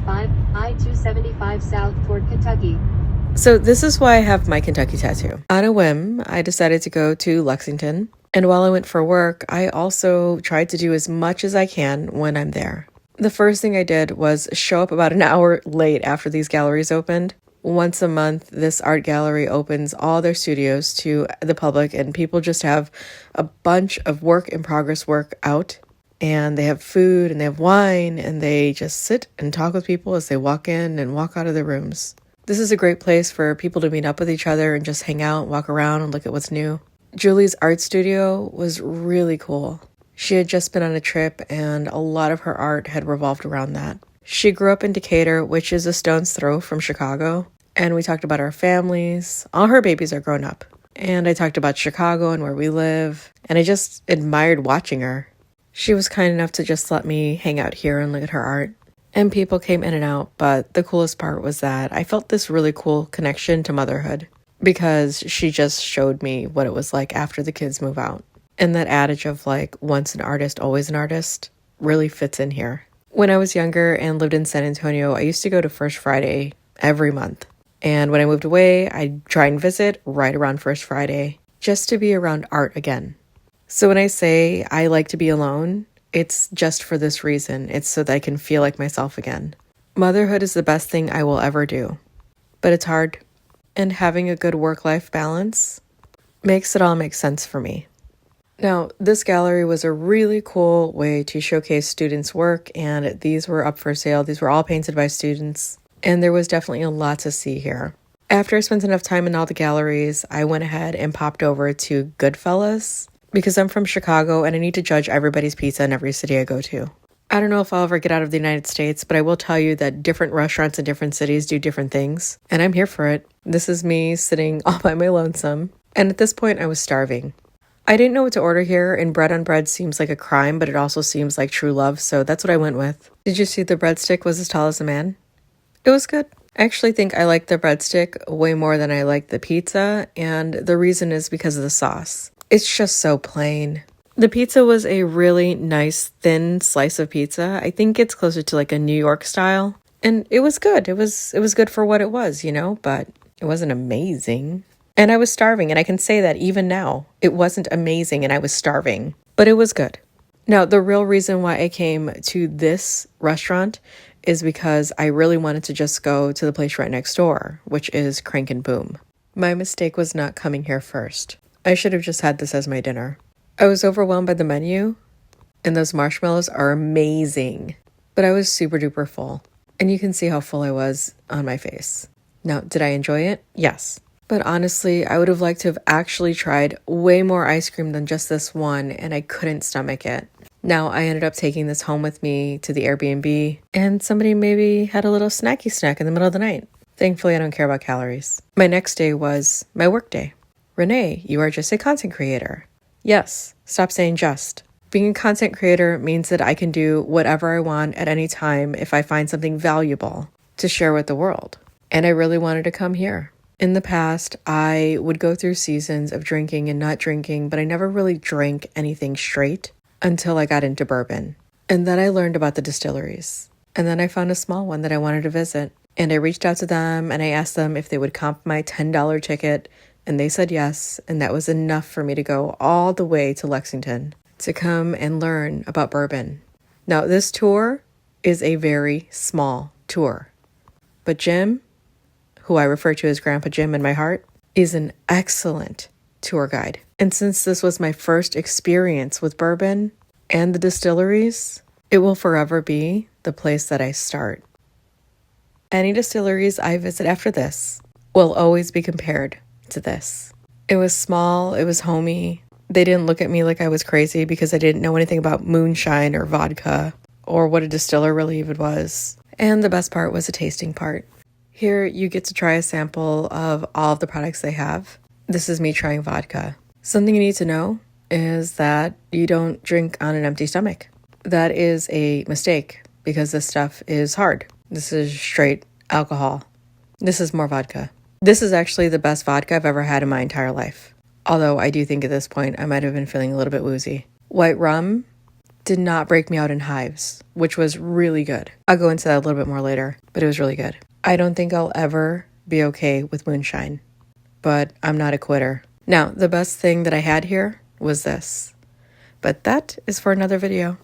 5, I-275 south toward Kentucky. So this is why I have my Kentucky tattoo. On a whim, I decided to go to Lexington. And while I went for work, I also tried to do as much as I can when I'm there. The first thing I did was show up about an hour late after these galleries opened. Once a month, this art gallery opens all their studios to the public, and people just have a bunch of work in progress work out. And they have food and they have wine, and they just sit and talk with people as they walk in and walk out of their rooms. This is a great place for people to meet up with each other and just hang out, walk around, and look at what's new. Julie's art studio was really cool. She had just been on a trip, and a lot of her art had revolved around that. She grew up in Decatur, which is a stone's throw from Chicago, and we talked about our families. All her babies are grown up. And I talked about Chicago and where we live, and I just admired watching her. She was kind enough to just let me hang out here and look at her art. And people came in and out, but the coolest part was that I felt this really cool connection to motherhood because she just showed me what it was like after the kids move out. And that adage of like, once an artist, always an artist really fits in here. When I was younger and lived in San Antonio, I used to go to First Friday every month. And when I moved away, I'd try and visit right around First Friday just to be around art again. So when I say I like to be alone, it's just for this reason. It's so that I can feel like myself again. Motherhood is the best thing I will ever do, but it's hard. And having a good work-life balance makes it all make sense for me. Now, this gallery was a really cool way to showcase students' work, and these were up for sale. These were all painted by students, and there was definitely a lot to see here. After I spent enough time in all the galleries, I went ahead and popped over to Goodfellas, because I'm from Chicago and I need to judge everybody's pizza in every city I go to. I don't know if I'll ever get out of the United States, but I will tell you that different restaurants in different cities do different things, and I'm here for it. This is me sitting all by my lonesome, and at this point I was starving. I didn't know what to order here, and bread on bread seems like a crime, but it also seems like true love, so that's what I went with. Did you see the breadstick was as tall as a man? It was good. I actually think I like the breadstick way more than I like the pizza, and the reason is because of the sauce. It's just so plain. The pizza was a really nice, thin slice of pizza. I think it's closer to like a New York style. And it was good. It was good for what it was, but it wasn't amazing. And I was starving, and I can say that even now. It wasn't amazing, and I was starving. But it was good. Now, the real reason why I came to this restaurant is because I really wanted to just go to the place right next door, which is Crank and Boom. My mistake was not coming here first. I should have just had this as my dinner. I was overwhelmed by the menu, and those marshmallows are amazing. But I was super duper full, and you can see how full I was on my face. Now, did I enjoy it? Yes. But honestly, I would have liked to have actually tried way more ice cream than just this one, and I couldn't stomach it. Now, I ended up taking this home with me to the Airbnb, and somebody maybe had a little snacky snack in the middle of the night. Thankfully, I don't care about calories. My next day was my work day. Renee, you are just a content creator. Yes, stop saying just. Being a content creator means that I can do whatever I want at any time if I find something valuable to share with the world. And I really wanted to come here. In the past, I would go through seasons of drinking and not drinking, but I never really drank anything straight until I got into bourbon. And then I learned about the distilleries. And then I found a small one that I wanted to visit. And I reached out to them and I asked them if they would comp my $10 ticket. And they said yes, and that was enough for me to go all the way to Lexington to come and learn about bourbon. Now, this tour is a very small tour. But Jim, who I refer to as Grandpa Jim in my heart, is an excellent tour guide. And since this was my first experience with bourbon and the distilleries, it will forever be the place that I start. Any distilleries I visit after this will always be compared to this. It was small, it was homey. They didn't look at me like I was crazy because I didn't know anything about moonshine or vodka or what a distiller really even was. And the best part was the tasting part. Here you get to try a sample of all of the products they have. This is me trying vodka. Something you need to know is that you don't drink on an empty stomach. That is a mistake because this stuff is hard. This is straight alcohol. This is more vodka. This is actually the best vodka I've ever had in my entire life. Although I do think at this point I might have been feeling a little bit woozy. White rum did not break me out in hives, which was really good. I'll go into that a little bit more later, but it was really good. I don't think I'll ever be okay with moonshine, but I'm not a quitter. Now, the best thing that I had here was this, but that is for another video.